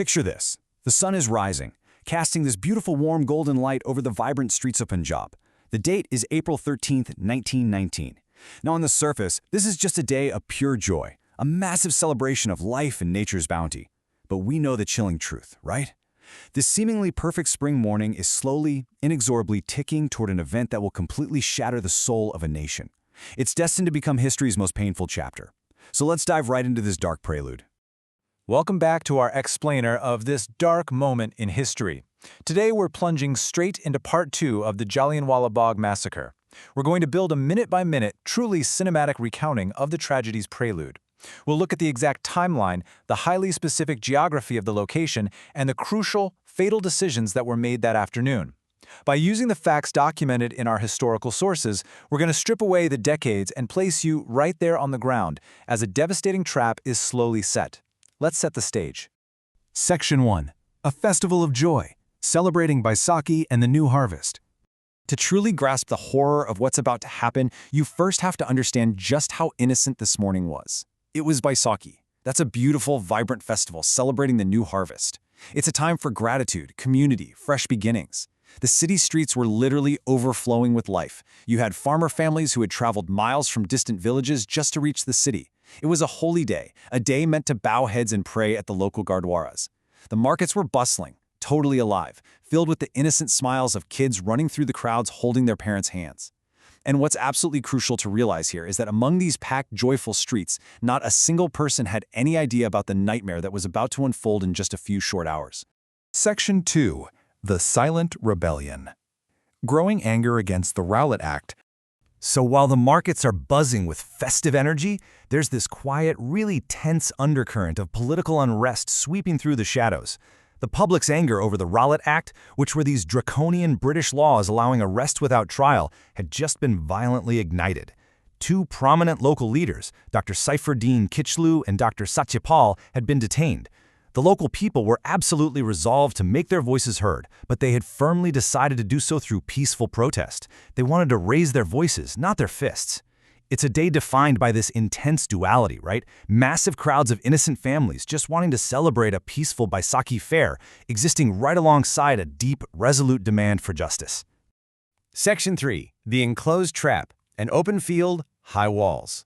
Picture this. The sun is rising, casting this beautiful warm golden light over the vibrant streets of Punjab. The date is April 13th, 1919. Now on the surface, this is just a day of pure joy, a massive celebration of life and nature's bounty. But we know the chilling truth, right? This seemingly perfect spring morning is slowly, inexorably ticking toward an event that will completely shatter the soul of a nation. It's destined to become history's most painful chapter. So let's dive right into this dark prelude. Welcome back to our explainer of this dark moment in history. Today we're plunging straight into part 2 of the Jallianwala Bagh Massacre. We're going to build a minute-by-minute, truly cinematic recounting of the tragedy's prelude. We'll look at the exact timeline, the highly specific geography of the location, and the crucial, fatal decisions that were made that afternoon. By using the facts documented in our historical sources, we're going to strip away the decades and place you right there on the ground as a devastating trap is slowly set. Let's set the stage. Section 1. A festival of joy, celebrating Baisakhi and the new harvest. To truly grasp the horror of what's about to happen, you first have to understand just how innocent this morning was. It was Baisakhi. That's a beautiful, vibrant festival celebrating the new harvest. It's a time for gratitude, community, fresh beginnings. The city streets were literally overflowing with life. You had farmer families who had traveled miles from distant villages just to reach the city. It was a holy day, a day meant to bow heads and pray at the local gurdwaras. The markets were bustling, totally alive, filled with the innocent smiles of kids running through the crowds holding their parents' hands. And what's absolutely crucial to realize here is that among these packed, joyful streets, not a single person had any idea about the nightmare that was about to unfold in just a few short hours. Section 2. The Silent Rebellion. Growing anger against the Rowlatt Act. So while the markets are buzzing with festive energy, there's this quiet, really tense undercurrent of political unrest sweeping through the shadows. The public's anger over the Rowlatt Act, which were these draconian British laws allowing arrest without trial, had just been violently ignited. Two prominent local leaders, Dr. Saifuddin Kichlu and Dr. Satyapal, had been detained. The local people were absolutely resolved to make their voices heard, but they had firmly decided to do so through peaceful protest. They wanted to raise their voices, not their fists. It's a day defined by this intense duality, right? Massive crowds of innocent families just wanting to celebrate a peaceful Baisakhi fair, existing right alongside a deep, resolute demand for justice. Section 3. The Enclosed Trap. An open field, high walls.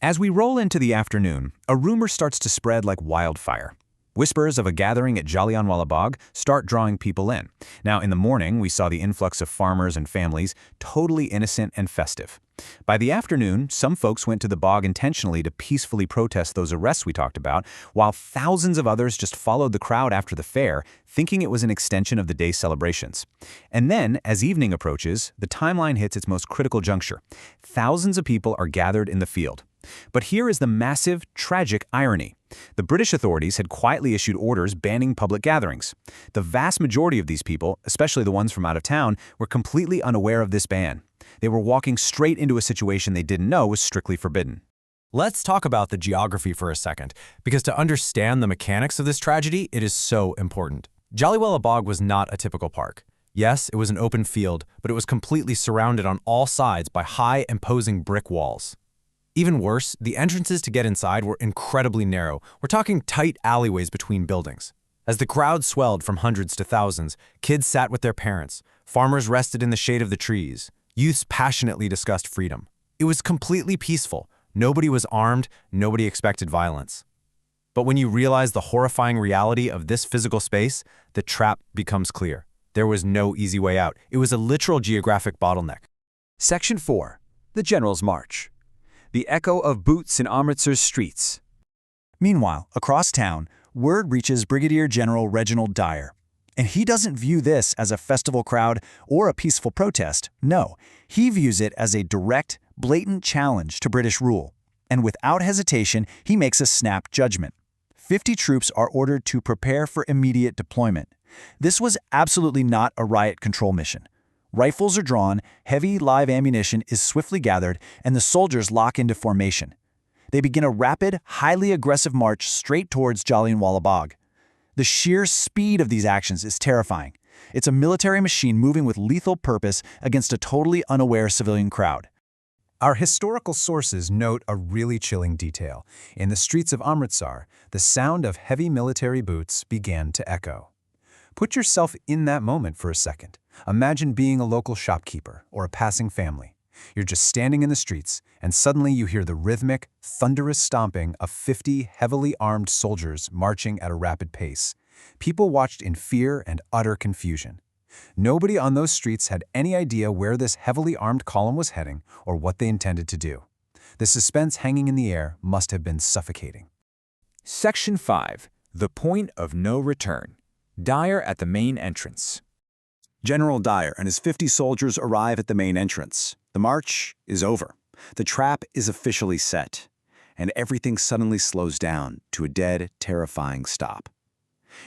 As we roll into the afternoon, a rumor starts to spread like wildfire. Whispers of a gathering at Jallianwala Bagh start drawing people in. Now, in the morning, we saw the influx of farmers and families, totally innocent and festive. By the afternoon, some folks went to the bog intentionally to peacefully protest those arrests we talked about, while thousands of others just followed the crowd after the fair, thinking it was an extension of the day's celebrations. And then, as evening approaches, the timeline hits its most critical juncture. Thousands of people are gathered in the field. But here is the massive, tragic irony. The British authorities had quietly issued orders banning public gatherings. The vast majority of these people, especially the ones from out of town, were completely unaware of this ban. They were walking straight into a situation they didn't know was strictly forbidden. Let's talk about the geography for a second, because to understand the mechanics of this tragedy, it is so important. Jallianwala Bagh was not a typical park. Yes, it was an open field, but it was completely surrounded on all sides by high, imposing brick walls. Even worse, the entrances to get inside were incredibly narrow. We're talking tight alleyways between buildings. As the crowd swelled from hundreds to thousands, kids sat with their parents, farmers rested in the shade of the trees, youths passionately discussed freedom. It was completely peaceful. Nobody was armed, nobody expected violence. But when you realize the horrifying reality of this physical space, the trap becomes clear. There was no easy way out. It was a literal geographic bottleneck. Section 4. The General's March. The echo of boots in Amritsar's streets. Meanwhile, across town, word reaches Brigadier General Reginald Dyer. And he doesn't view this as a festival crowd or a peaceful protest. No, he views it as a direct, blatant challenge to British rule. And without hesitation, he makes a snap judgment. 50 troops are ordered to prepare for immediate deployment. This was absolutely not a riot control mission. Rifles are drawn, heavy live ammunition is swiftly gathered, and the soldiers lock into formation. They begin a rapid, highly aggressive march straight towards Jallianwala Bagh. The sheer speed of these actions is terrifying. It's a military machine moving with lethal purpose against a totally unaware civilian crowd. Our historical sources note a really chilling detail. In the streets of Amritsar, the sound of heavy military boots began to echo. Put yourself in that moment for a second. Imagine being a local shopkeeper or a passing family. You're just standing in the streets, and suddenly you hear the rhythmic, thunderous stomping of 50 heavily armed soldiers marching at a rapid pace. People watched in fear and utter confusion. Nobody on those streets had any idea where this heavily armed column was heading or what they intended to do. The suspense hanging in the air must have been suffocating. Section 5. The Point of No Return. Dyer at the main entrance. General Dyer and his 50 soldiers arrive at the main entrance. The march is over. The trap is officially set. And everything suddenly slows down to a dead, terrifying stop.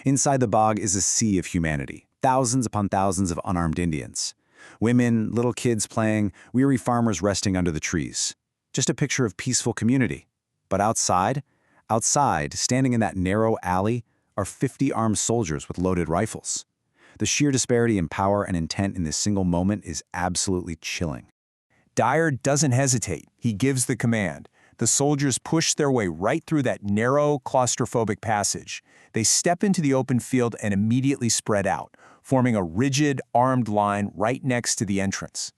Inside the bog is a sea of humanity. Thousands upon thousands of unarmed Indians. Women, little kids playing, weary farmers resting under the trees. Just a picture of peaceful community. But outside, standing in that narrow alley, are 50 armed soldiers with loaded rifles. The sheer disparity in power and intent in this single moment is absolutely chilling. Dyer doesn't hesitate. He gives the command. The soldiers push their way right through that narrow, claustrophobic passage. They step into the open field and immediately spread out, forming a rigid, armed line right next to the entrance.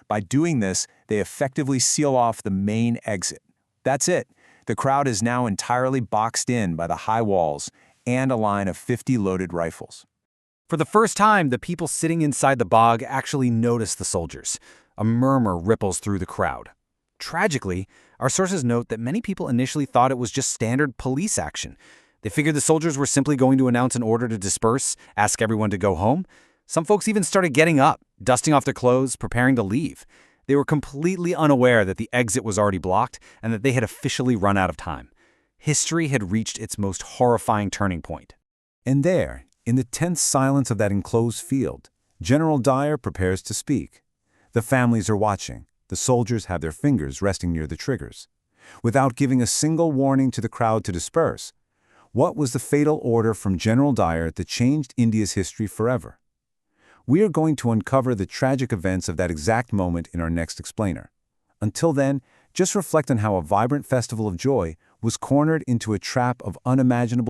By doing this, they effectively seal off the main exit. That's it. The crowd is now entirely boxed in by the high walls and a line of 50 loaded rifles. For the first time, the people sitting inside the bog actually notice the soldiers. A murmur ripples through the crowd. Tragically, our sources note that many people initially thought it was just standard police action. They figured the soldiers were simply going to announce an order to disperse, ask everyone to go home. Some folks even started getting up, dusting off their clothes, preparing to leave. They were completely unaware that the exit was already blocked and that they had officially run out of time. History had reached its most horrifying turning point. And there, in the tense silence of that enclosed field, General Dyer prepares to speak. The families are watching. The soldiers have their fingers resting near the triggers. Without giving a single warning to the crowd to disperse, what was the fatal order from General Dyer that changed India's history forever? We are going to uncover the tragic events of that exact moment in our next explainer. Until then, just reflect on how a vibrant festival of joy was cornered into a trap of unimaginable